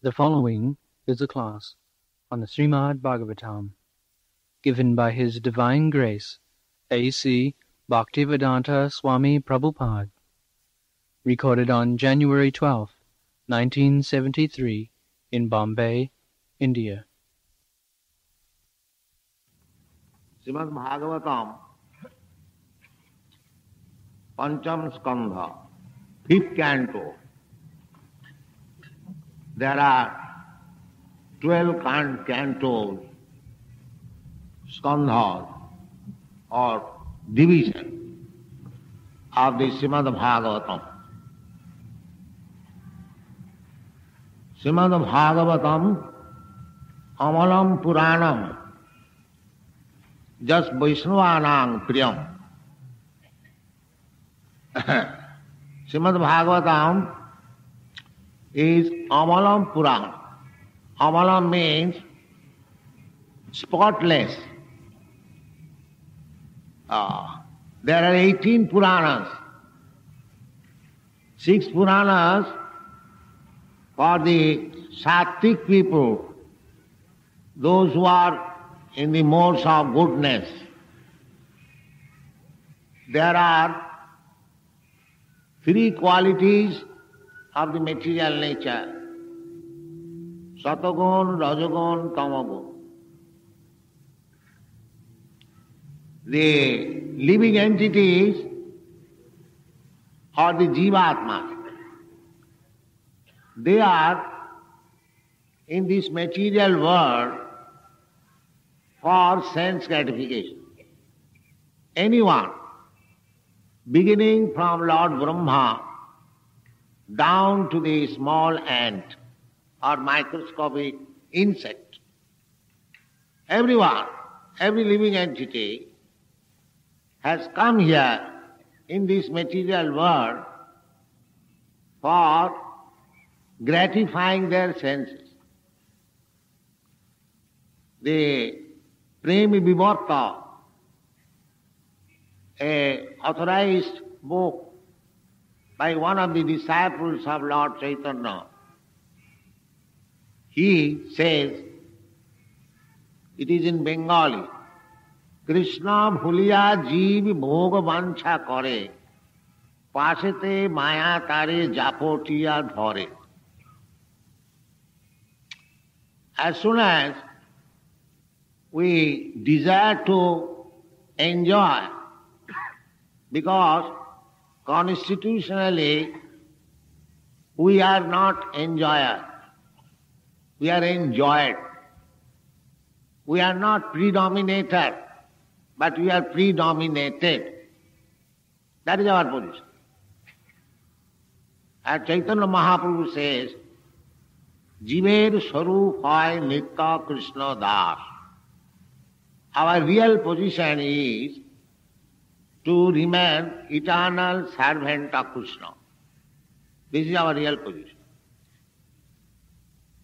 The following is a class on the Srimad Bhagavatam, given by His Divine Grace, A.C. Bhaktivedanta Swami Prabhupada, recorded on January 12, 1973, in Bombay, India. Srimad Bhagavatam, Pancham Skandha, 5th canto. There are 12 cantos, skandhas, or division of the Srimad Bhagavatam. Srimad Bhagavatam, Amalam Puranam, just Vaishnavanang Priyam. Srimad Bhagavatam is Amalam Puran. Amalam means spotless. There are 18 Puranas. 6 Puranas for the Sattvic people, those who are in the modes of goodness. There are 3 qualities of the material nature: Satagun, Rajagun, Tamagun. The living entities are the Jivatmas. They are in this material world for sense gratification. Anyone, beginning from Lord Brahma down to the small ant or microscopic insect, everyone, every living entity has come here in this material world for gratifying their senses. The Premi Vivarta, a authorized book by one of the disciples of Lord Chaitanya, he says, it is in Bengali, Krishna bhuliya jeev bhoga vancha kore, pasete maya tare japotiya dhore. As soon as we desire to enjoy, because constitutionally we are not enjoyers, we are enjoyed. We are not predominated, but we are predominated. That is our position. As Chaitanya Mahaprabhu says, Jiver Swarup hoy Nitya Krishna Das. Our real position is to remain eternal servant of Krishna. This is our real position.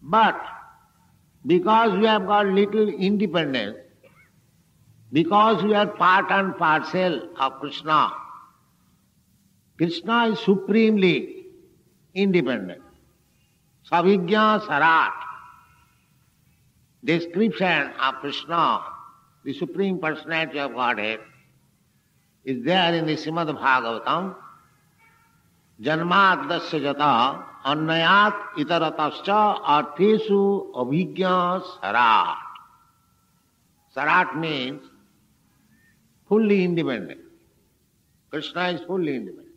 But because we have got little independence, because we are part and parcel of Krishna, Krishna is supremely independent. Savijñā Sarat, description of Krishna, the Supreme Personality of Godhead, is there in the Srimad Bhagavatam. Janmat dasya jata annayat itaratascha arthesu abhijñā sarat. Sarat means fully independent. Krishna is fully independent.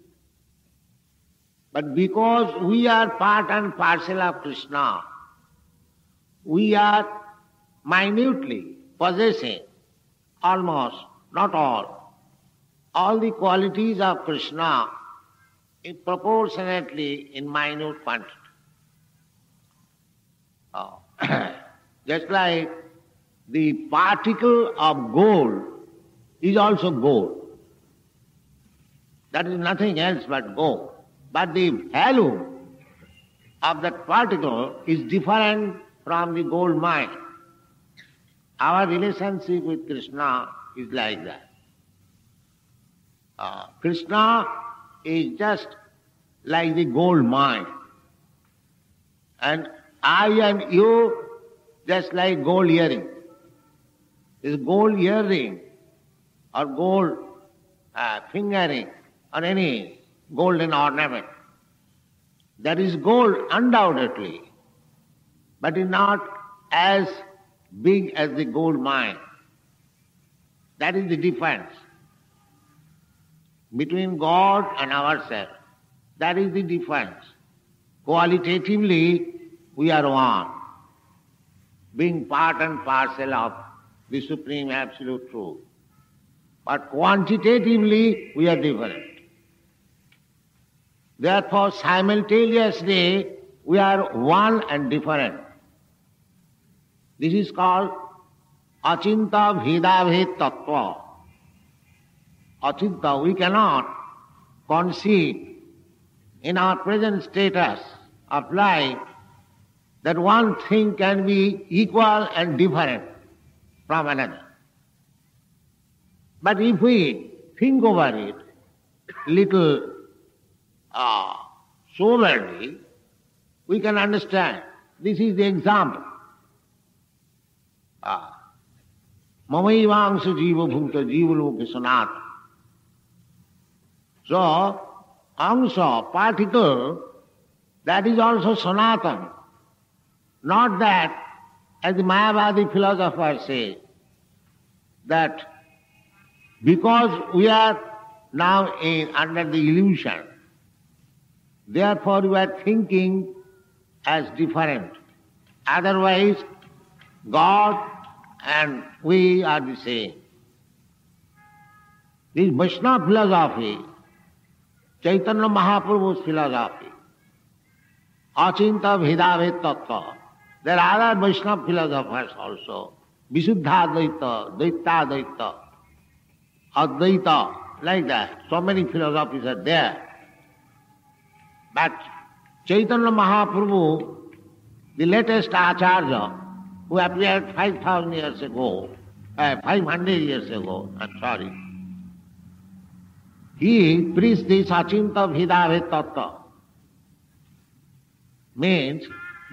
But because we are part and parcel of Krishna, we are minutely possessing almost, not all the qualities of Krishna proportionately in minute quantity. Just like the particle of gold is also gold. That is nothing else but gold. But the value of that particle is different from the gold mine. Our relationship with Krishna is like that. Krishna is just like the gold mine. And I and you, just like gold earring. This gold earring or gold fingering or any golden ornament, that is gold undoubtedly, but is not as big as the gold mine. That is the difference between God and ourselves. That is the difference. Qualitatively, we are one, being part and parcel of the Supreme Absolute Truth. But quantitatively, we are different. Therefore, simultaneously, we are one and different. This is called achinta bhedabhed tattva. Achinta, we cannot conceive in our present status of life that one thing can be equal and different from another. But if we think over it little soberly, we can understand. This is the example. Mamaivangsha jiva bhuta jiva loka sanatana. So, amsa, particle, that is also sanatana. Not that, as the Mayavadi philosopher says, that because we are now under the illusion, therefore we are thinking as different. Otherwise, God and we are the same. This Vaishnava philosophy, Chaitanya Mahaprabhu's philosophy, achinta bhedabhed tattva. There are other Vaishnava philosophers also, Visuddhadvaita, Dvaitadvaita, Advaita, like that. So many philosophies are there. But Chaitanya Mahaprabhu, the latest Acharya, who appeared 5,000 years ago, 500 years ago, he preached this achinta bhedabhed tattva. Means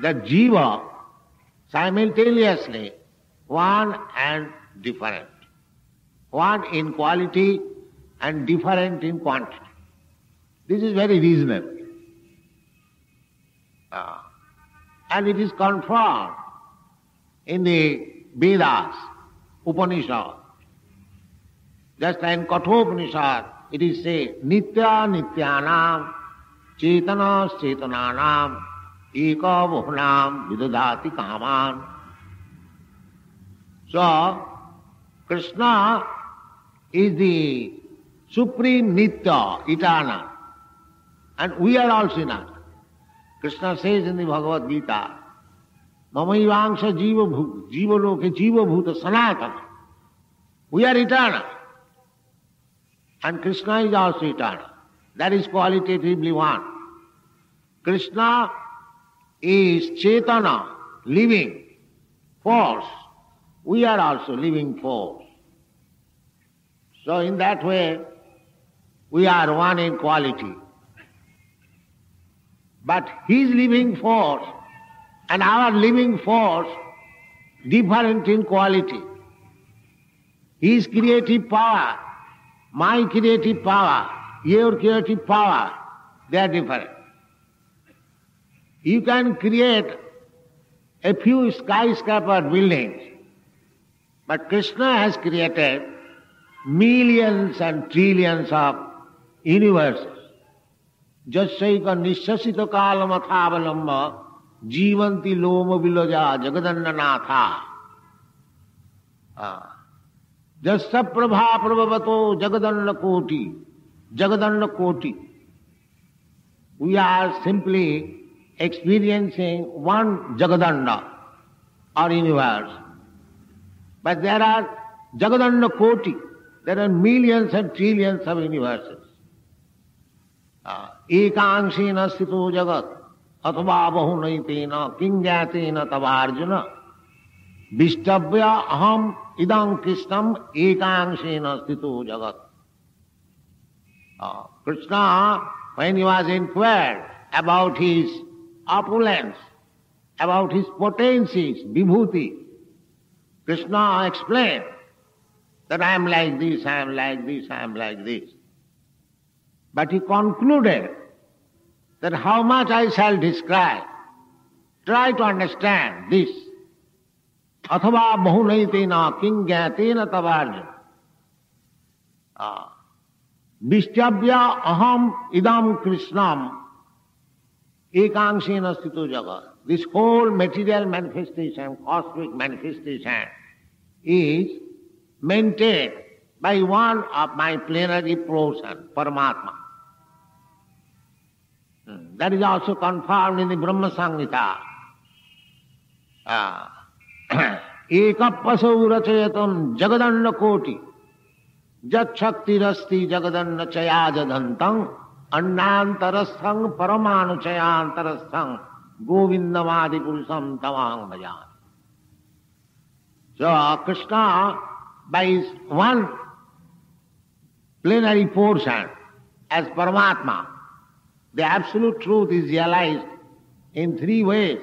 that jiva simultaneously one and different. One in quality and different in quantity. This is very reasonable. And it is confirmed in the Vedas, Upanishad. Just in Kathopanishad, it is said, Nitya Nityanam, Chetana Chetananam, Eka Bhuvanam Vidadati Kaman. So, Krishna is the supreme Nitya, eternal. And we are also eternal. Krishna says in the Bhagavat Gita, Mamaivangsha jiva loke jiva bhuta sanatana. We are eternal. And Krishna is also eternal. That is qualitatively one. Krishna is Chetana, living force. We are also living force. So in that way, we are one in quality. But his living force and our living force different in quality. His creative power, my creative power, your creative power, they are different. You can create a few skyscraper buildings, but Krishna has created millions and trillions of universes. Jasaika nishasita kalamathavalamba jivanti loma vilaja jagadannanatha. Jasa prabha prabhavato jagadanna koti. We are simply experiencing one Jagadanna or universe. But there are Jagadanna koti. There are millions and trillions of universes. Ekangsena sthito jagat atva bahunaitena kingyatena tavarjuna vishtabhya aham idam krishnam ekangsena sthito jagat. Krishna, when he was inquired about his opulence about his potencies, vibhuti. Krishna explained that I am like this, I am like this, I am like this. But he concluded that how much I shall describe. Try to understand this. Athava bahunaitina king gyatena tavarjana. Vishyabhya aham idam krishnam ekangsena sthito jagat. This whole material manifestation, cosmic manifestation is maintained by one of my plenary portion, Paramatma. That is also confirmed in the Brahma Samhita. Ekapasau rachayatam jagadanda koti jat shakti rasti jagadanda chayajadhantam annantarasthang paramanu chayantarasthang govindamadi purusam tamang bhajan. So Krishna, by his one plenary portion as Paramatma, the absolute truth is realized in three ways: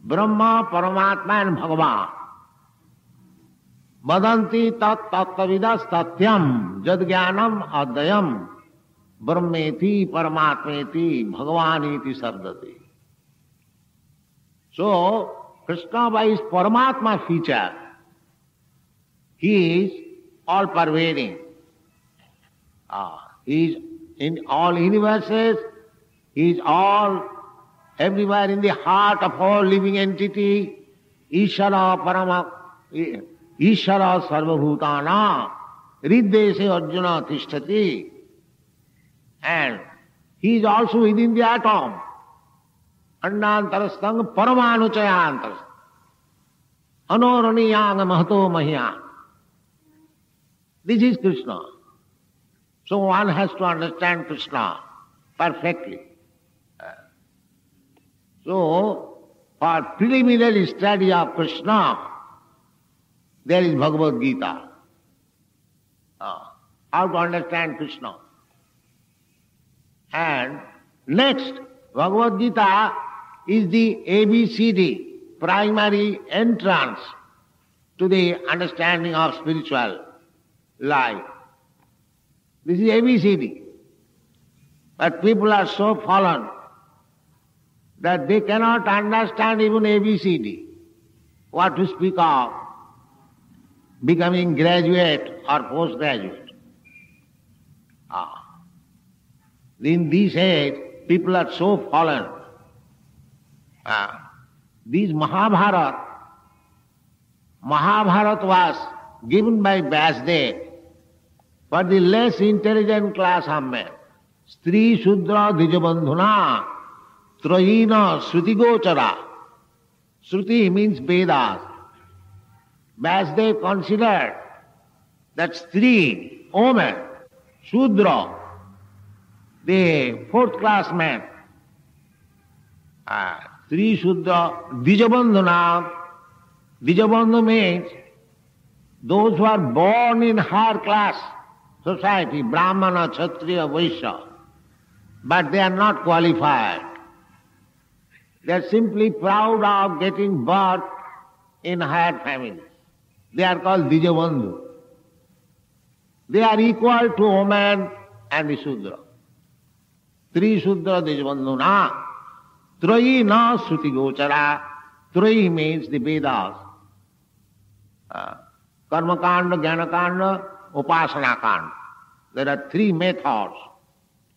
Brahma, Paramatma and Bhagavan. Vadanti tat tattavidas tatyam jad jnanam adayam brahmeti paramatmeti bhagavaniti sabdati. So, Krishna by his Paramatma feature, he is all-pervading. He is in all universes, he is all, everywhere in the heart of all living entity. Ishara parama, Ishara sarvabhutana, riddese arjuna tishtati. And he is also within the atom. Annantarastang paramanuchayantarastang. Anoraniyanga mahato mahyan. This is Krishna. So one has to understand Krishna perfectly. So, for preliminary study of Krishna, there is Bhagavad Gita. How to understand Krishna. And next, Bhagavad Gita is the ABCD, primary entrance to the understanding of spiritual life. This is ABCD. But people are so fallen that they cannot understand even ABCD. What to speak of becoming graduate or postgraduate. In this age, people are so fallen. This Mahabharata was given by Vyasdev for the less intelligent class of men. Stri Shudra Dijabandhuna Trayina Shruti Gochara. Shruti means Vedas. Vyasdev considered that Stri, woman, Shudra, the fourth class man, Stri Shudra Dijabandhuna. Dijabandhu means those who are born in higher class society, Brahmana, Kshatriya, Vaishya, but they are not qualified. They are simply proud of getting birth in higher families. They are called Dijabandhu. They are equal to woman and the Shudra. Tri Shudra Dijabandhuna. Trayi na Shruti Gochara. Trayi means the Vedas. Karma Kanda, Jnana Kanda, Upasana Kanda. There are three methods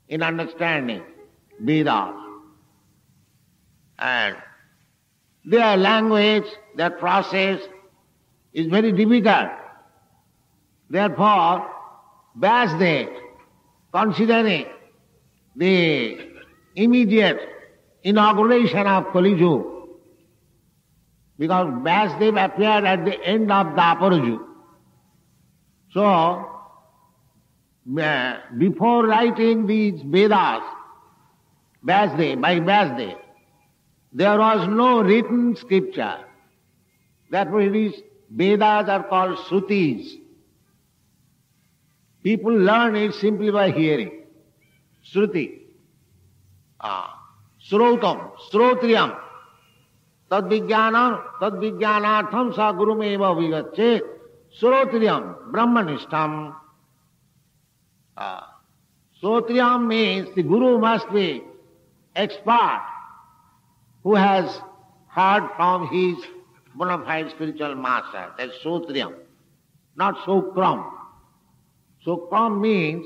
in understanding Vedas. And their language, their process is very difficult. Therefore, Vyasdev, considering the immediate inauguration of Kali Yuga, because Vyasdev appeared at the end of the Aparaju. So, before writing these Vedas, by Vyasdev, there was no written scripture. Therefore, these Vedas are called Shrutis. People learn it simply by hearing. Shruti. Srotam, Srotriyam, tadvijnanatham sa gurumeva vigacche srotriyam brahmanishtam. Srotriyam means the guru must be expert who has heard from his bona fide spiritual master. That's Srotriyam, not Sokram. Sokram means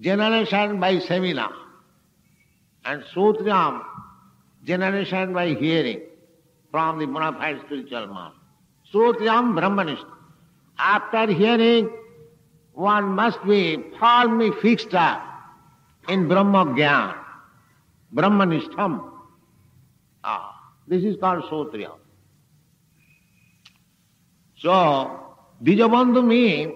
generation by seminar, and Srotriyam, generation by hearing from the bona fide spiritual master. Srotriyam Brahmanishtam. After hearing, one must be firmly fixed up in Brahma Gyan, Brahmanishtam. This is called Srotriyam. So, Dijabandhu means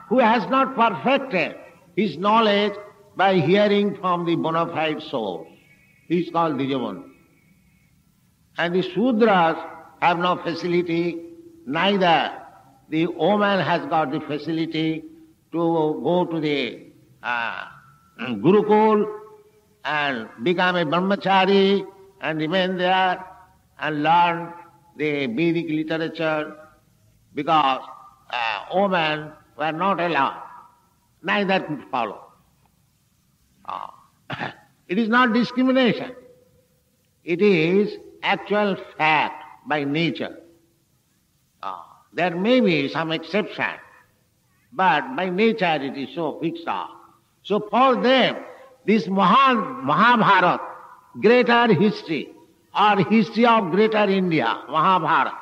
who has not perfected his knowledge by hearing from the bona fide source. He is called Dijabandhu. And the Sudras have no facility, neither the woman has got the facility to go to the Gurukul and become a brahmachari and remain there and learn the Vedic literature, because women were not allowed. Neither could follow. It is not discrimination. It is actual fact by nature. There may be some exception, but by nature it is so fixed up. So for them, this Mahabharata, greater history, or history of greater India, Mahabharata.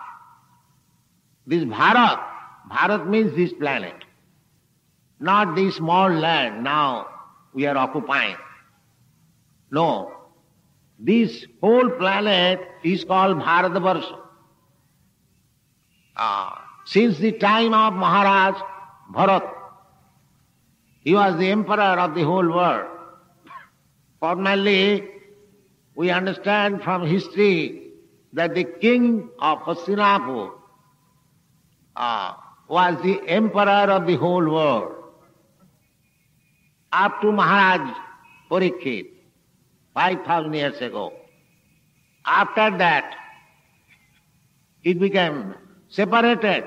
This Bharat means this planet, not this small land now we are occupying. No, this whole planet is called Bharatavarsha. Since the time of Maharaj Bharat, he was the emperor of the whole world. Formerly, we understand from history that the king of Hastinapur was the emperor of the whole world. Up to Maharaj Parikshit, 5,000 years ago. After that, it became separated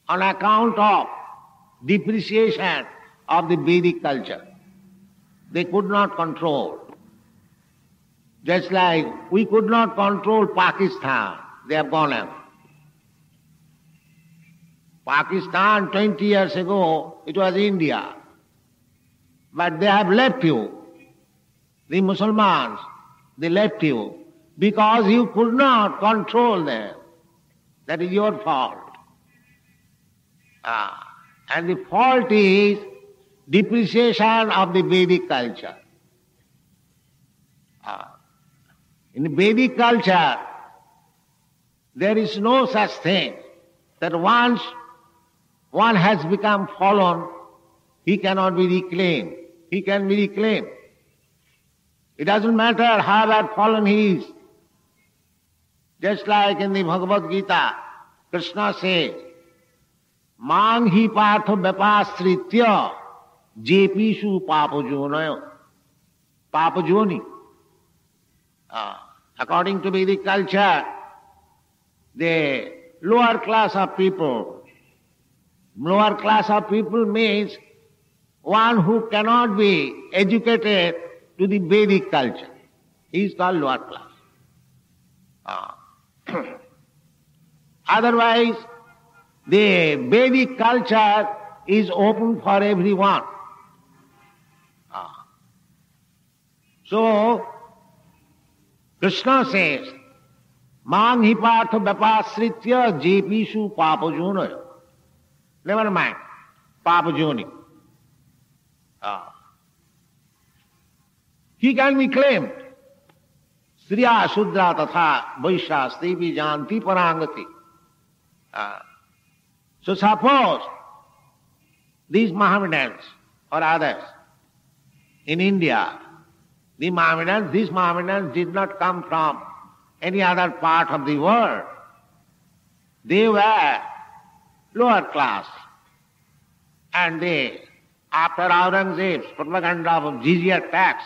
on account of depreciation of the Vedic culture. They could not control. Just like we could not control Pakistan, they have gone out. Pakistan 20 years ago, it was India. But they have left you. The Muslims, they left you because you could not control them. That is your fault. And the fault is depreciation of the Vedic culture. In the Vedic culture, there is no such thing that once one has become fallen, he cannot be reclaimed. He can be reclaimed. It doesn't matter how fallen he is. Just like in the Bhagavat Gita, Krishna says, Mang hi partha vyapasritya jepishu papajonayo. Papajoni. According to Vedic culture, the lower class of people means one who cannot be educated to the Vedic culture. He is called lower class. Otherwise, the Vedic culture is open for everyone. So, Krishna says, Mang hi partha vyapasritya jepishu papajonayo. Never mind, papajoni. He can be claimed. Striya Shudra tatha Vaishya Stevi Janti Parangati. So suppose these Mohammedans or others in India, these Mohammedans did not come from any other part of the world. They were lower class. And they, after Aurangzeb's propaganda of jizya tax,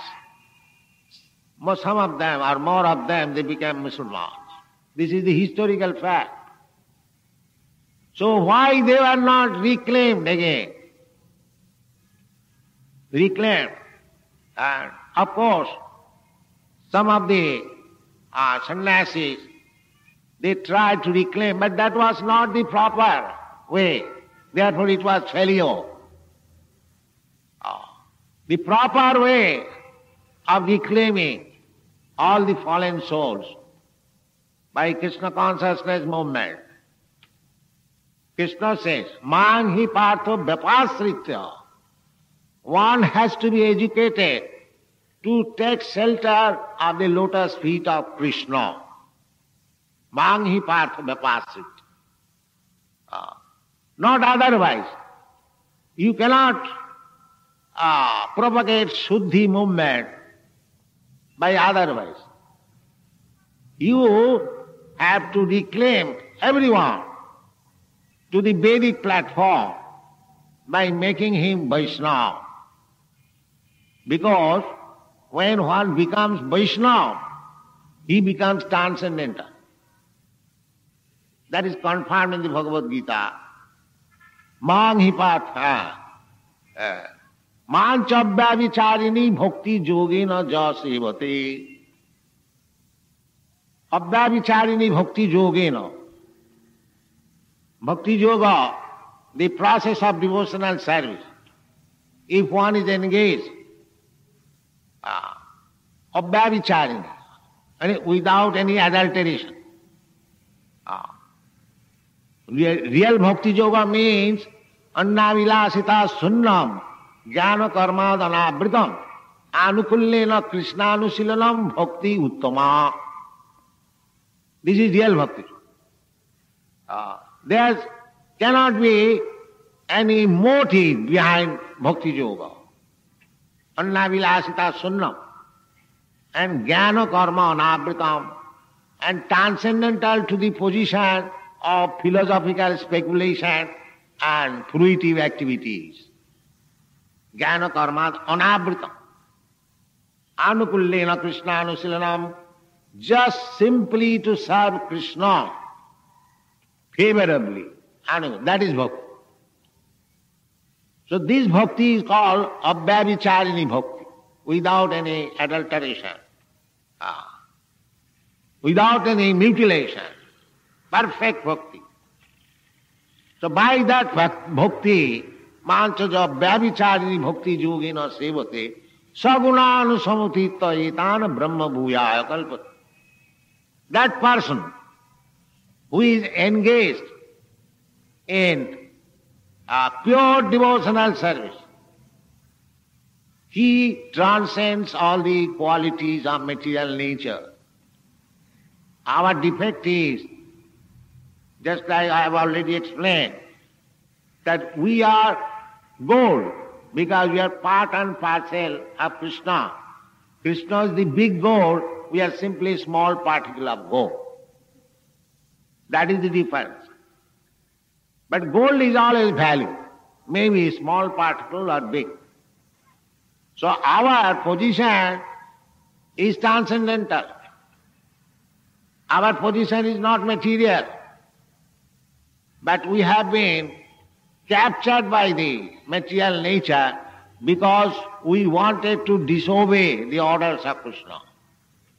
some of them or more of them, they became Muslims. This is the historical fact. So why they were not reclaimed again? Reclaimed. And of course, some of the sannyasis, they tried to reclaim, but that was not the proper way. Therefore it was failure. The proper way of reclaiming all the fallen souls by Krishna consciousness movement. Krishna says, "Man hi partho vyapasritya." One has to be educated to take shelter of the lotus feet of Krishna. Man hi partho vyapasritya. Not otherwise. You cannot propagate Shuddhi movement by otherwise. You have to reclaim everyone to the Vedic platform by making him Vaishnava. Because when one becomes Vaishnava, he becomes transcendental. That is confirmed in the Bhagavad Gita. Mang hi partha. Man chabya vicharini bhakti yogena ja sevate. Abya vicharini bhakti yogena. Bhakti yoga, the process of devotional service. If one is engaged, abya vicharini, without any adulteration. Real bhakti yoga means annavilasita sunnam jnana karma dhanavritam anukullena krishnanushilanam bhakti uttama. This is real bhakti. There cannot be any motive behind bhakti yoga. Annavilasita sunnam and jnana karma anavritam and transcendental to the position of philosophical speculation and fruitive activities. Jnana karma anavritam. Anukullena Krishna anusilanam. Just simply to serve Krishna favorably. That is bhakti. So this bhakti is called abhyavicharini bhakti, without any adulteration, without any mutilation. Perfect bhakti. So by that bhakti, manchaja abhyavicharini bhakti yogena sevate sagunanusamutita etana brahma bhuyaya kalpate. That person who is engaged in pure devotional service, he transcends all the qualities of material nature. Our defect is, just like I have already explained, that we are gold because we are part and parcel of Krishna. Krishna is the big gold, we are simply a small particle of gold. That is the difference. But gold is always value, maybe a small particle or big. So our position is transcendental. Our position is not material. But we have been captured by the material nature because we wanted to disobey the orders of Krishna.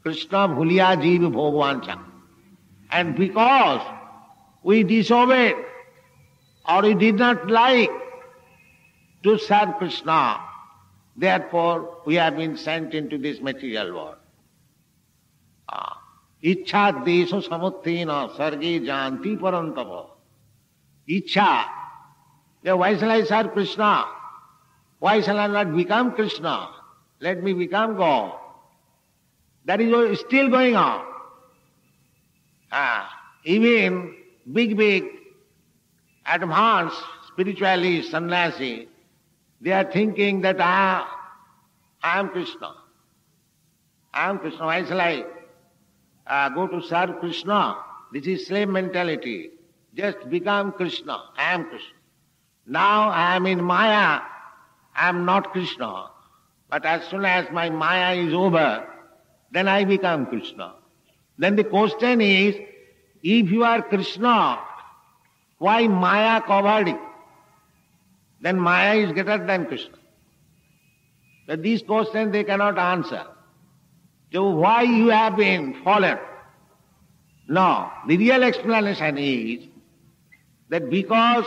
Krishna bhuliya jeev bhogwancha. And because we disobeyed or we did not like to serve Krishna, therefore we have been sent into this material world. Ichha desho samuttena sarge janti parantava. Ichha. Why shall I serve Krishna? Why shall I not become Krishna? Let me become God. That is still going on. Even big, advanced spiritualists, sannyasi, they are thinking that I am Krishna. I am Krishna. Why shall I go to serve Krishna? This is slave mentality. Just become Krishna. I am Krishna. Now I am in Maya. I am not Krishna. But as soon as my Maya is over, then I become Krishna. Then the question is, if you are Krishna, why Maya covered it? Then Maya is greater than Krishna. But these questions they cannot answer. So why you have been fallen? No, the real explanation is that because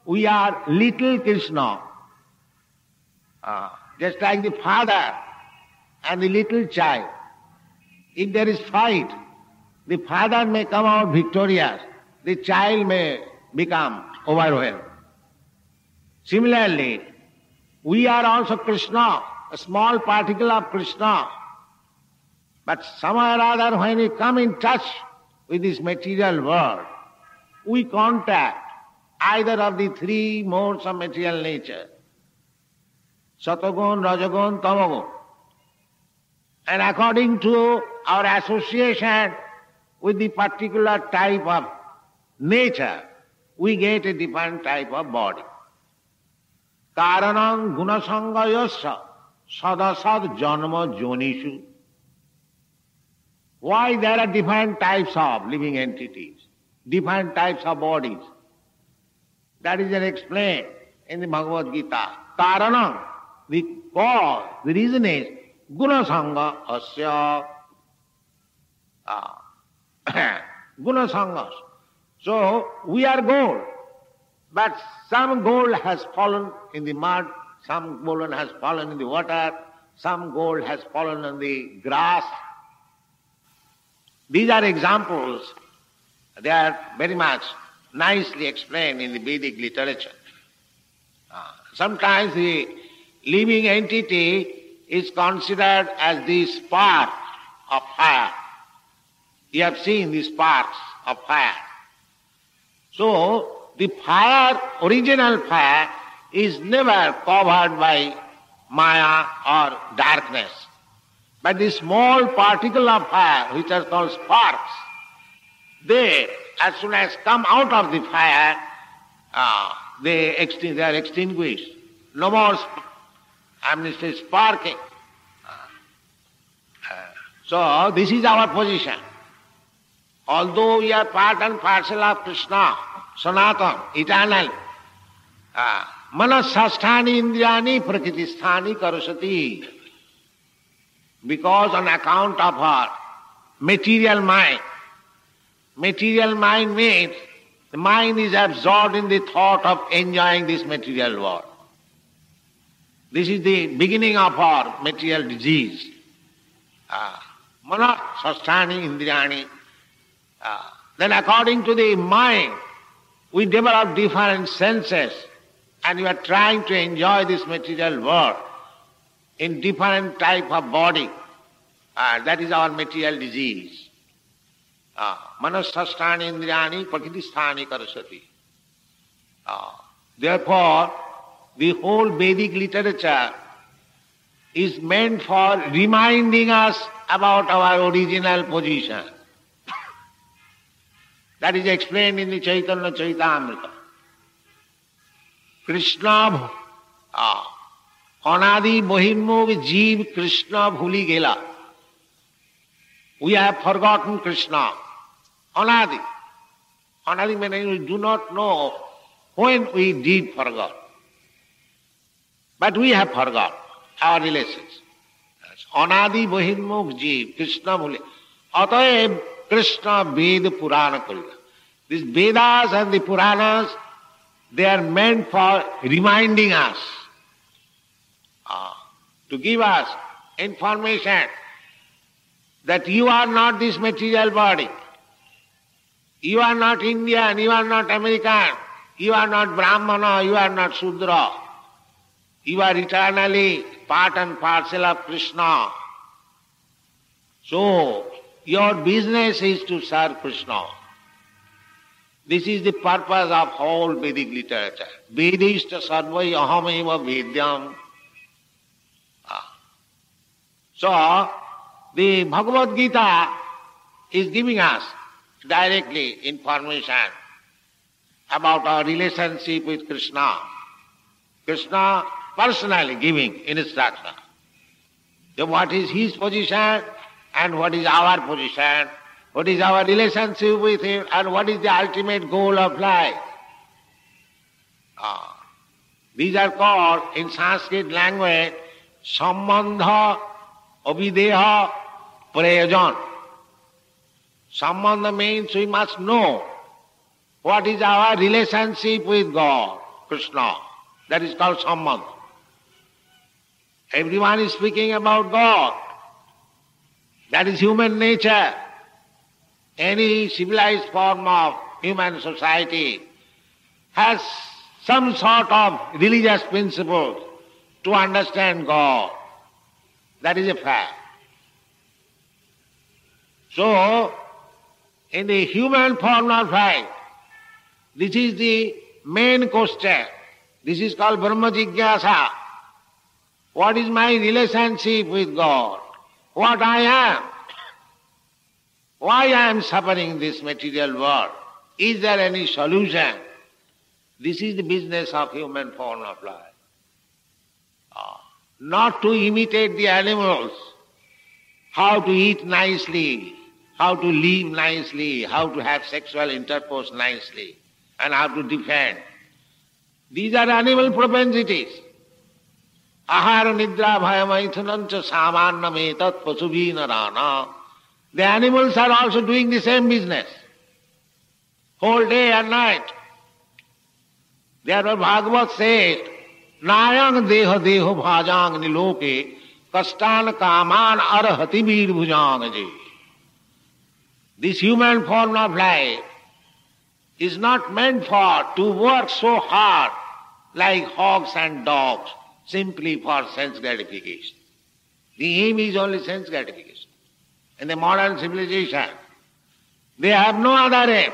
we are little Krishna, just like the father and the little child, if there is fight, the father may come out victorious, the child may become overwhelmed. Similarly, we are also Krishna, a small particle of Krishna. But somehow or other when we come in touch with this material world, we contact either of the three modes of material nature, Satagun, Rajagun, Tamagun. And according to our association with the particular type of nature, we get a different type of body. Karanam gunasangayasya sadasad janma jonishu. Why there are different types of living entities, different types of bodies? That is explained in the Bhagavad Gita. Karanam, the cause, the reason is gunasanga asya. Gunasangas. So we are gold, but some gold has fallen in the mud, some gold has fallen in the water, some gold has fallen on the grass. These are examples. They are very much nicely explained in the Vedic literature. Sometimes the living entity is considered as the spark of fire. You have seen the sparks of fire. So the fire, original fire, is never covered by Maya or darkness. But the small particle of fire, which are called sparks, they, as soon as come out of the fire, they are extinguished. No more, sparking. So this is our position. Although we are part and parcel of Krishna, Sanatan, eternal, manasasthani indriyani prakritisthani karasati. Because on account of our material mind means the mind is absorbed in the thought of enjoying this material world. This is the beginning of our material disease. Manasasthani indriyani. Then according to the mind, we develop different senses and we are trying to enjoy this material world in different type of body. That is our material disease. Manasasthani indriyani prakritisthani karasati. Therefore, the whole Vedic literature is meant for reminding us about our original position. That is explained in the Chaitanya Charitamrita. Krishna Anadi Bahirmukh Jeev Krishna Bhuli Gela. We have forgotten Krishna. Anadi. Anadi means we do not know when we did forgot. But we have forgot our relations. Anadi Bahirmukh Jeev Krishna Bhuli. Ataev Krishna Veda Purana Karila. These Vedas and the Puranas, they are meant for reminding us, to give us information that you are not this material body. You are not Indian, you are not American, you are not Brahmana, you are not Shudra. You are eternally part and parcel of Krishna. So, your business is to serve Krishna. This is the purpose of whole Vedic literature. Vedishta sarvai ahameva vedyam. So, the Bhagavad Gita is giving us directly information about our relationship with Krishna. Krishna personally giving instruction. So what is his position and what is our position, what is our relationship with him, and what is the ultimate goal of life. These are called, in Sanskrit language, sambandha, avideha, prayojan. Sambandha means we must know what is our relationship with God, Krishna. That is called sambandha. Everyone is speaking about God. That is human nature. Any civilized form of human society has some sort of religious principles to understand God. That is a fact. So, in the human form of life, this is the main question. This is called Brahma Jigyasa. What is my relationship with God? What I am? Why I am suffering in this material world? Is there any solution? This is the business of human form of life. Not to imitate the animals, how to eat nicely, how to live nicely, how to have sexual intercourse nicely, and how to defend. These are animal propensities. Ahara nidra bhayamaithanancha samannam etat pasubhina rana. The animals are also doing the same business, whole day and night. Therefore Bhagavat says, Nayang deha deho bhajang niloke kastan kaman arahati bir bhujang. This human form of life is not meant for to work so hard like hogs and dogs simply for sense gratification. The aim is only sense gratification. In the modern civilization, they have no other aim.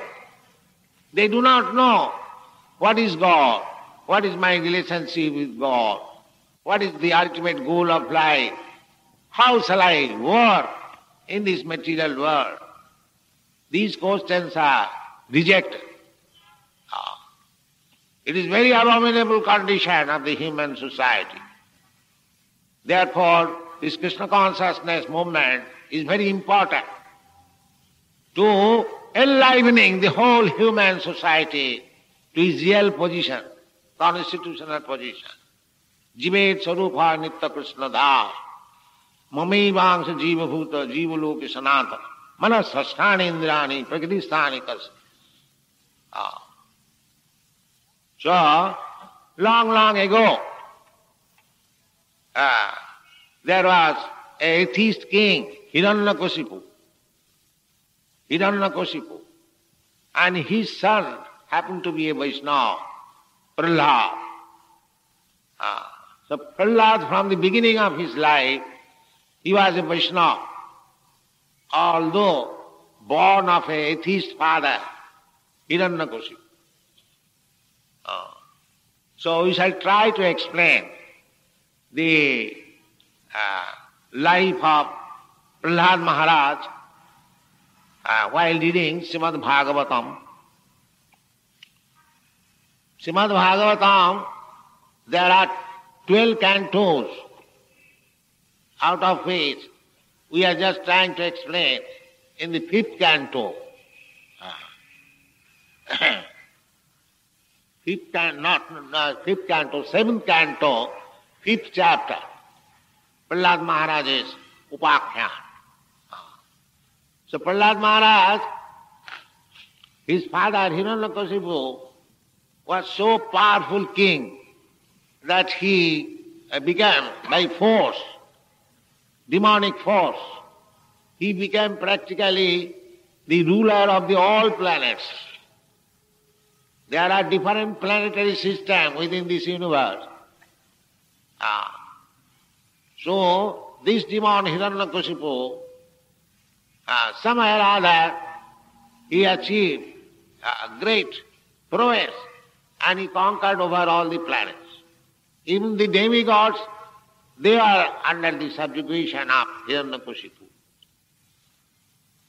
They do not know what is God, what is my relationship with God, what is the ultimate goal of life, how shall I work in this material world. These questions are rejected. It is very abominable condition of the human society. Therefore, this Krishna consciousness movement is very important to enlivening the whole human society to its real position, constitutional position. Jivet sarupa nitya Krishna das, mamai vangsa jiva bhuta jiva loki sanata, manas sasthani indrani prakritisthani kas. So, long ago, there was a atheist king, Hiranyakashipu, and his son happened to be a Vaishnava, Prahlad. So Prahlad, from the beginning of his life, he was a Vaishnava, although born of an atheist father, Hiranyakashipu. So we shall try to explain the life of Prahlad Maharaj while reading Srimad Bhagavatam. Srimad Bhagavatam, there are 12 cantos, out of which we are just trying to explain in the 5th canto. Fifth canto, 7th canto, 5th chapter, Prahlad Maharaj's Upakhyan. So Prahlad Maharaj, his father Hiranyakashipu was so powerful king that he became, by force, demonic force, he became practically the ruler of the all planets. There are different planetary systems within this universe. So, this demon Hiranyakashipu, somehow or other, he achieved great prowess and he conquered over all the planets. Even the demigods, they are under the subjugation of Hiranyakashipu.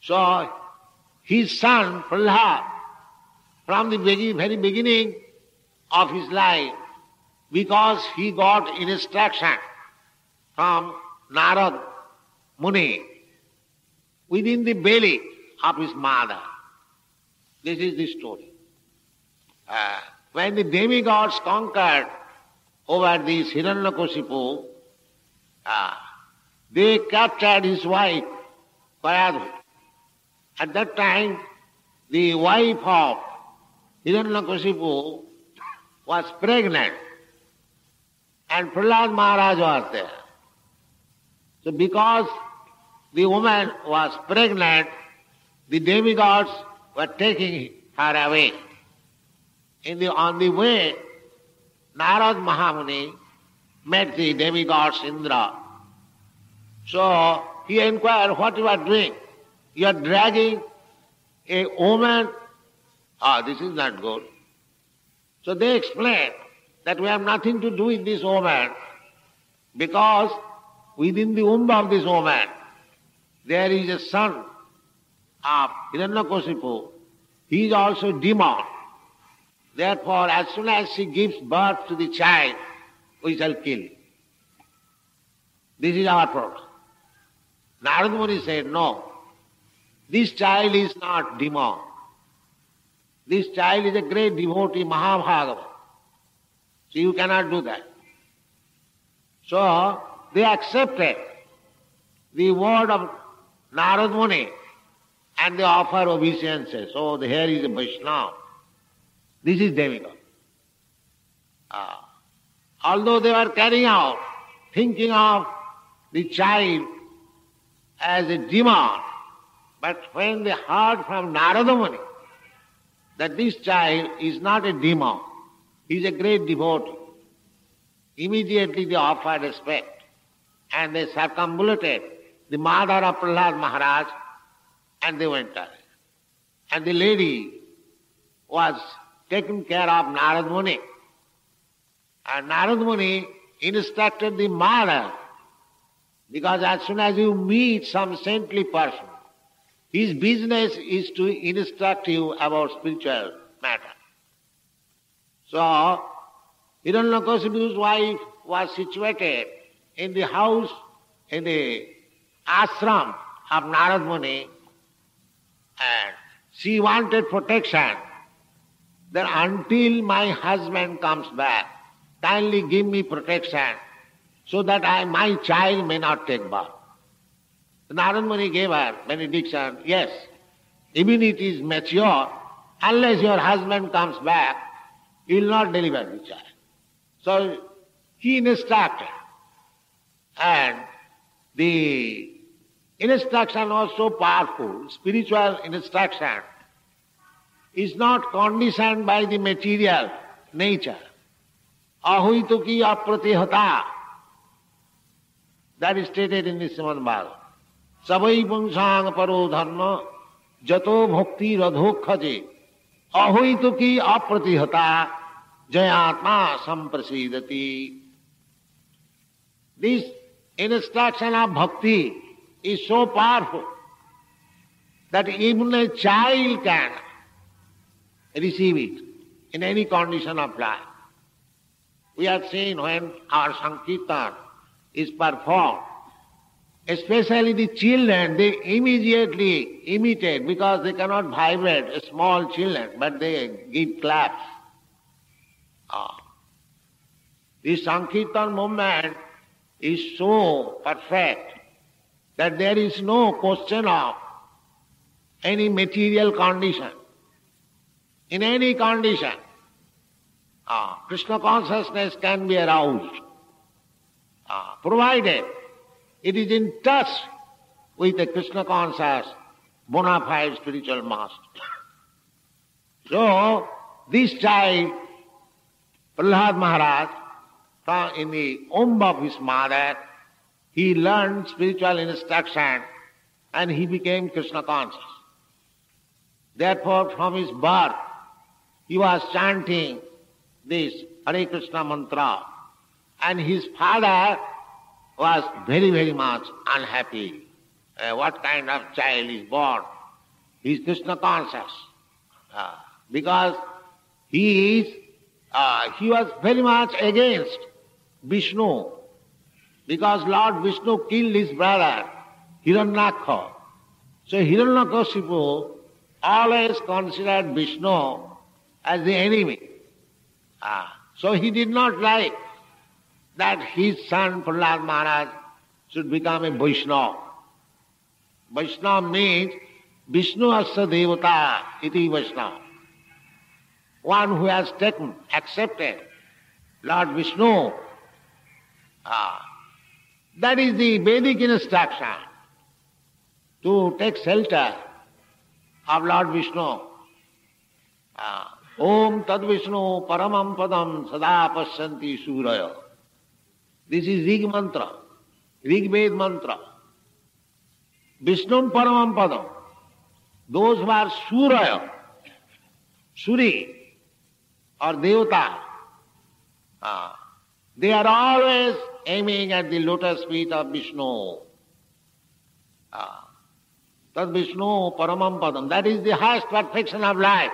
So, his son, Prahlad, from the very beginning of his life, because he got instruction from Narad Muni within the belly of his mother. This is the story. When the demigods conquered over this Hiranyakashipu, they captured his wife, Kayadhu. At that time, the wife of Hiranyakashipu was pregnant, and Prahlad Maharaj was there. So because the woman was pregnant, the demigods were taking her away. On the way, Narad Mahamuni met the demigods Indra. So he inquired, what you are doing? You are dragging a woman? This is not good. So they explained that we have nothing to do with this woman because within the womb of this woman there is a son of Hiranyakashipu. He is also demon. Therefore, as soon as she gives birth to the child, we shall kill him. This is our problem. Narad Muni said, no, this child is not demon. This child is a great devotee, Mahabhagava. So you cannot do that. So they accepted the word of Narad Muni and they offer obeisances. So here is a Vaishnava. This is demigod. Although they were carrying out, thinking of the child as a demon, but when they heard from Narada Muni that this child is not a demon, he is a great devotee, immediately they offered respect and they circumambulated the mother of Prahlad Maharaj and they went away. And the lady was taking care of Narad Muni. And Narad Muni instructed the mother, because as soon as you meet some saintly person, his business is to instruct you about spiritual matter. So, Hiranyakashipu's wife was situated in the house, in the ashram of Narad Muni, and she wanted protection. That until my husband comes back, kindly give me protection so that my child may not take birth. Narad Muni gave her benediction, yes, even it is mature, unless your husband comes back, he will not deliver the child. So he instructed, and the instruction was so powerful, spiritual instruction is not conditioned by the material nature. Ahuituki apratihata. That is stated in the Srimad Bhagavat. Savai punsang paro dharma jato bhakti radhokhaje ahuituki apratihata jayatma samprasidati. This instruction of bhakti is so powerful that even a child can receive it in any condition of life. We have seen when our Sankirtan is performed, especially the children, they immediately imitate because they cannot vibrate, small children, but they give claps. This Sankirtan movement is so perfect that there is no question of any material condition. In any condition, Krishna consciousness can be aroused, provided it is in touch with a Krishna conscious, bona fide spiritual master. So, this child, Prahlad Maharaj, in the womb of his mother, he learned spiritual instruction and he became Krishna conscious. Therefore, from his birth, he was chanting this Hare Krishna mantra, and his father was very, very much unhappy. What kind of child is born? He is Krishna conscious. Because he was very much against Vishnu, because Lord Vishnu killed his brother Hiranyakha. So Hiranyakashipu always considered Vishnu as the enemy. So he did not like that his son Prahlad Maharaj should become a Vaishnava. Vaishnava means Vishnu Asya Devata iti Vaishnava. One who has accepted Lord Vishnu. That is the Vedic instruction, to take shelter of Lord Vishnu. Om Tad Vishnu Paramam Padam Sada Pasyanti Suraya. This is Rig mantra, Rig Ved mantra. Vishnu Paramam Padam. Those who are Suraya, Suri or Devata, they are always aiming at the lotus feet of Vishnu. Tad Vishnu Paramam Padam. That is the highest perfection of life.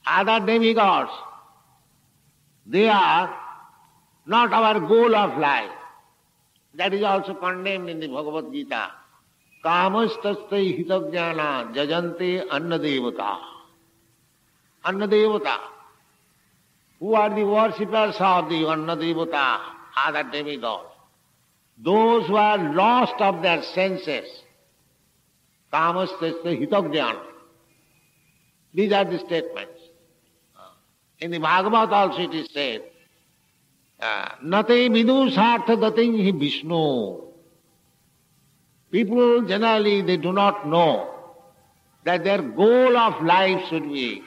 Other demigods, they are not our goal of life. That is also condemned in the Bhagavat Gita. Kamastastai hitagnyana jajante annadevata. Annadevata. Who are the worshippers of the annadevata, other demigods? Those who are lost of their senses. Kamastastai hitagnyana. These are the statements. In the Bhagavat also it is said, Nate vidusartha gating hi Vishnu. People generally, they do not know that their goal of life should be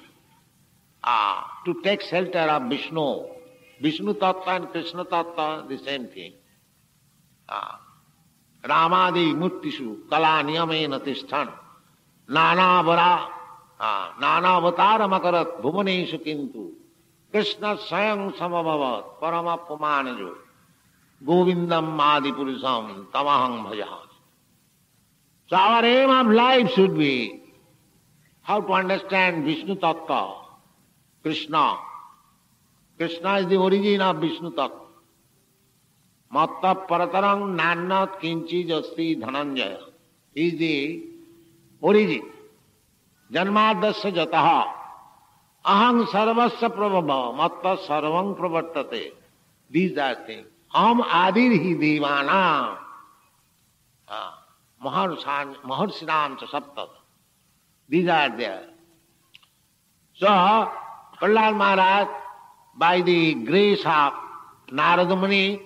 to take shelter of Vishnu. Vishnu Tattva and Krishna Tattva, the same thing. Ramadi murtishu kala niyamena tishthan nana avatara makarat bhuvaneshu kintu Krishna swayam samabhavat paramapamanajo govindam adipurusam tamaham bhajahan. So our aim of life should be how to understand Vishnu Tattva, Krishna. Krishna is the origin of Vishnu Tattva. Matta paratarang nannat kinchi jasti dhananjaya. He is the origin. Janmadasya jataha. Aham sarvasya prabhava. Matta sarvang pravartate. These are things. Aham adirhi devana. Maharsinam cha saptat. These are there. So, Prahlad Maharaj, by the grace of Narada Muni,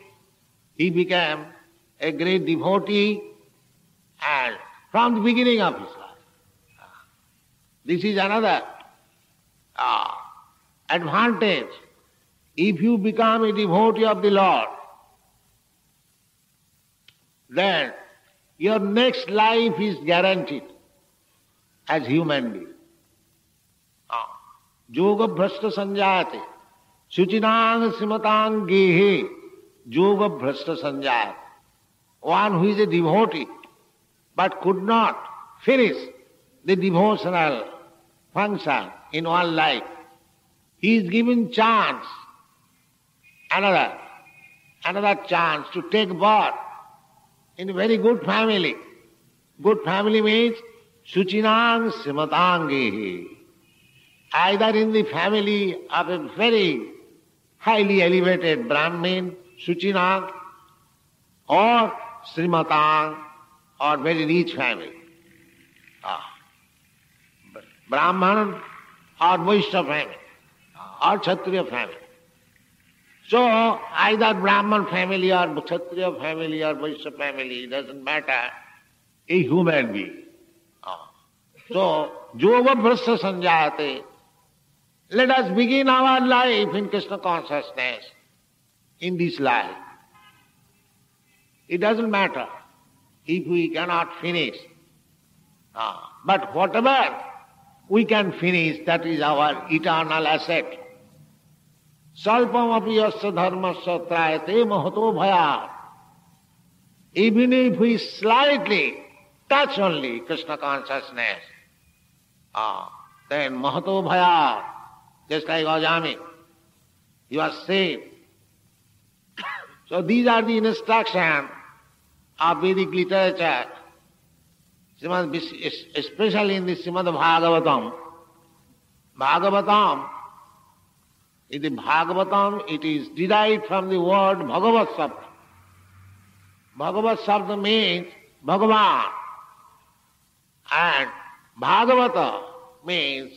he became a great devotee, and from the beginning of his life. This is another advantage. If you become a devotee of the Lord, then your next life is guaranteed as human being. Yoga bhrashta sanjayate suchinang simatang gehe yoga bhrashta sanjayate. One who is a devotee but could not finish the devotional function in one life, he is given chance, another chance to take birth in a very good family. Good family means suchinang simatangehi. Either in the family of a very highly elevated Brahmin, suchinang, or srimatang, or very rich family. Brahman or Vaishya family, or Kshatriya family. So, either Brahman family or Kshatriya family or Vaishya family, doesn't matter, a human being. So, yoga bhrashya sanjayate. Let us begin our life in Krishna consciousness, in this life. It doesn't matter if we cannot finish. But whatever we can finish, that is our eternal asset. Salpam api yasya dharmasya trayate mahato bhayat. Even if we slightly touch only Krishna consciousness, then mahato bhayat, just like Ajami, you are saved. So these are the instructions of Vedic literature. Especially in the Srimad Bhagavatam. Bhagavatam, in the Bhagavatam, it is derived from the word Bhagavat Sabda. Bhagavat Sabda means Bhagavan. And Bhagavata means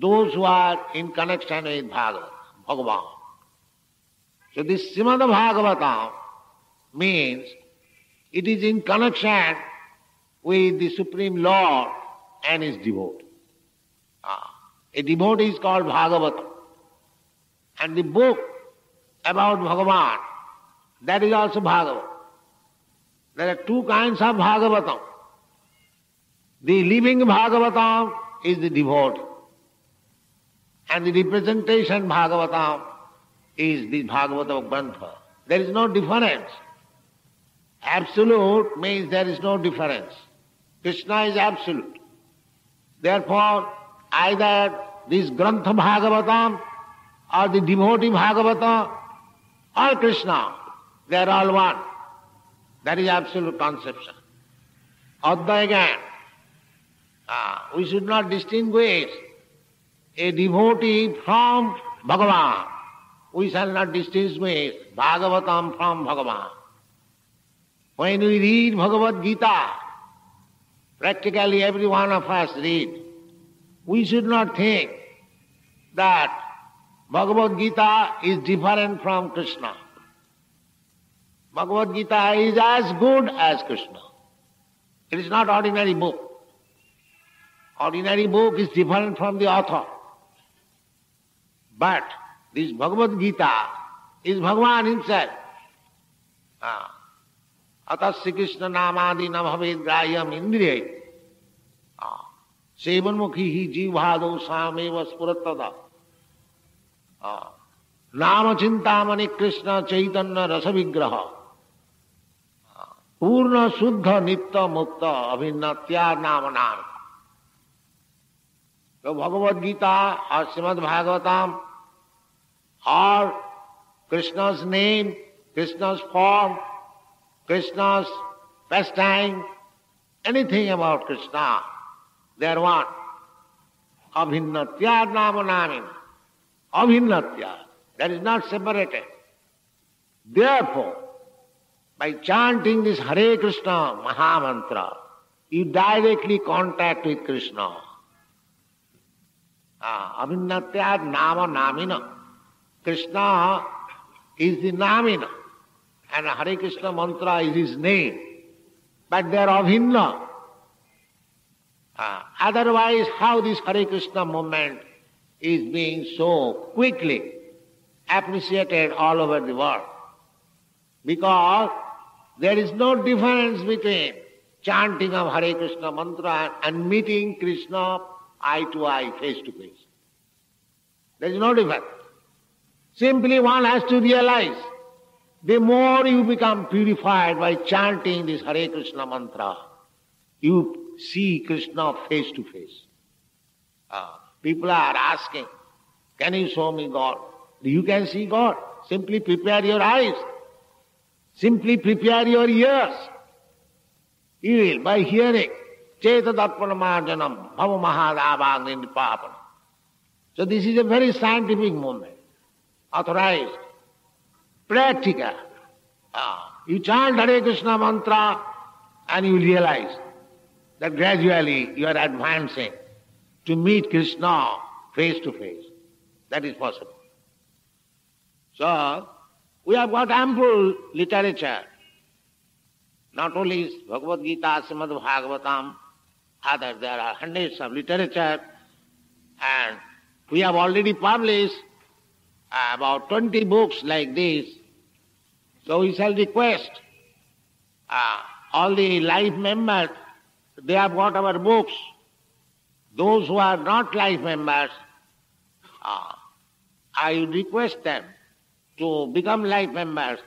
those who are in connection with Bhagavat, Bhagavan. So this Srimad Bhagavatam means it is in connection with the Supreme Lord and his devotee. A devotee is called Bhagavata. And the book about Bhagavan, that is also Bhagavat. There are two kinds of Bhagavatam. The living Bhagavatam is the devotee. And the representation Bhagavatam is the Bhagavata Grantha. There is no difference. Absolute means there is no difference. Krishna is absolute. Therefore, either this Grantha Bhagavatam or the devotee Bhagavata or Krishna, they are all one. That is absolute conception. Adda again, we should not distinguish a devotee from Bhagavan. We shall not distinguish Bhagavatam from Bhagavan. When we read Bhagavad Gita, practically every one of us read, we should not think that Bhagavad Gita is different from Krishna. Bhagavad Gita is as good as Krishna. It is not ordinary book. Ordinary book is different from the author. But this Bhagavad Gita is Bhagavan himself. Atasya Krishna namadi nabhaved grayam indriyai. Sevanmukhi jivhado sameva spuratada. Nama chintamani Krishna chaitanya rasa vigraha. Purna suddha nitta mukta abhinatya nama nama. So Bhagavad Gita or Srimad Bhagavatam or Krishna's name, Krishna's form, Krishna's pastime, anything about Krishna, they are one. Abhinnatya nama namina. Abhinnatya. That is not separated. Therefore, by chanting this Hare Krishna Mahamantra, you directly contact with Krishna. Abhinnatya nama namina. Krishna is the namina and Hare Krishna mantra is his name. But they are abhinna. Otherwise, how this Hare Krishna movement is being so quickly appreciated all over the world? Because there is no difference between chanting of Hare Krishna mantra and meeting Krishna eye to eye, face to face. There is no difference. Simply one has to realize, the more you become purified by chanting this Hare Krishna mantra, you see Krishna face to face. People are asking, can you show me God? You can see God. Simply prepare your eyes. Simply prepare your ears. You will, by hearing, Cheta Darpana Marjanam, Bhava Mahadavagni Nipapana. So this is a very scientific movement, authorized, practical. You chant Hare Krishna mantra and you realize that gradually you are advancing to meet Krishna face to face. That is possible. So, we have got ample literature. Not only Bhagavad Gita, Srimad Bhagavatam, others, there are hundreds of literature, and we have already published about 20 books like this. So we shall request all the life members, they have got our books. Those who are not life members, I request them to become life members,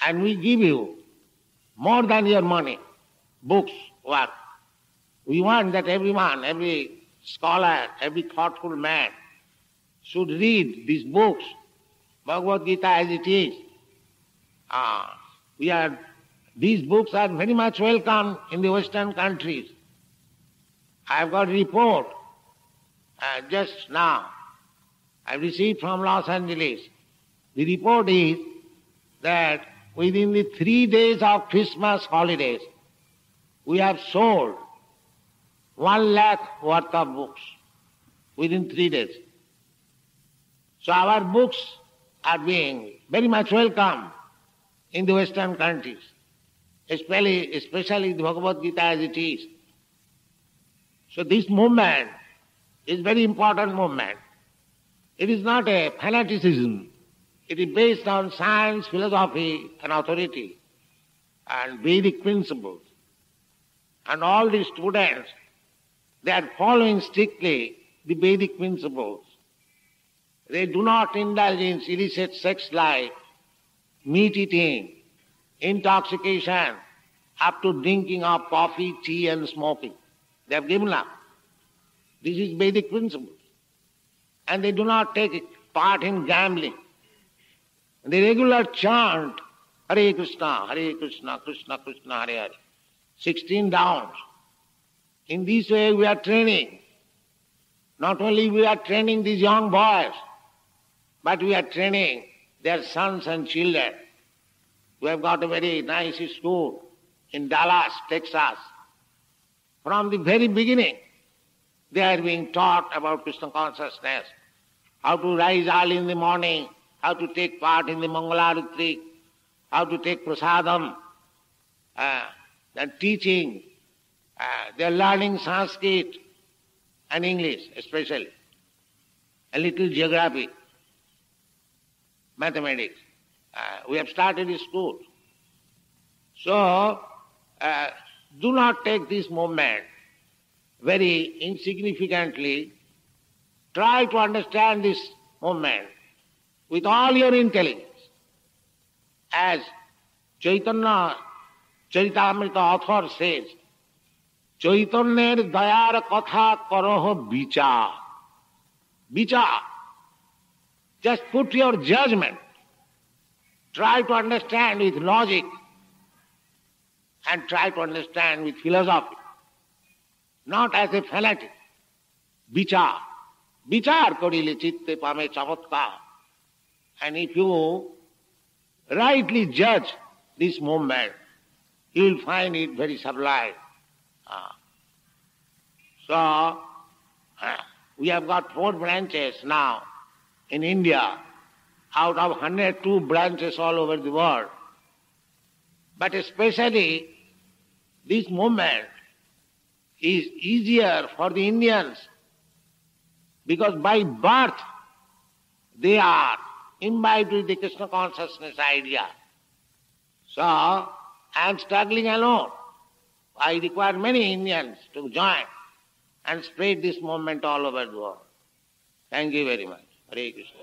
and we give you more than your money, books, work. We want that everyone, every scholar, every thoughtful man should read these books, Bhagavad Gita as it is. These books are very much welcome in the Western countries. I have got a report just now. I received from Los Angeles. The report is that within the 3 days of Christmas holidays, we have sold 1 lakh worth of books within 3 days. So our books are being very much welcome in the Western countries, especially the Bhagavad Gita as it is. So this movement is very important movement. It is not a fanaticism. It is based on science, philosophy and authority and Vedic principles. And all the students, they are following strictly the Vedic principles. They do not indulge in illicit sex life, meat eating, intoxication, up to drinking of coffee, tea and smoking. They have given up. This is Vedic principles. And they do not take part in gambling. The regular chant, Hare Krishna, Krishna Krishna, Hare Hare. 16 rounds. In this way we are training. Not only we are training these young boys, but we are training their sons and children. We have got a very nice school in Dallas, Texas. From the very beginning, they are being taught about Krishna consciousness, how to rise early in the morning, how to take part in the Mangalarati, how to take prasadam, and teaching. They are learning Sanskrit and English especially, a little geography, mathematics. We have started a school. So, do not take this movement very insignificantly. Try to understand this movement with all your intelligence. As Chaitanya Charitamrita author says, Chaitanyer dayar katha karoho vichar. Vichar. Just put your judgment. Try to understand with logic and try to understand with philosophy. Not as a fanatic. Vichar. Vichar korile chitte pame chamatkar. And if you rightly judge this movement, you will find it very sublime. So, we have got 4 branches now in India, out of 102 branches all over the world. But especially, this movement is easier for the Indians because by birth they are imbibed with the Krishna consciousness idea. So, I am struggling alone. I require many Indians to join and spread this movement all over the world. Thank you very much. Hare Krishna.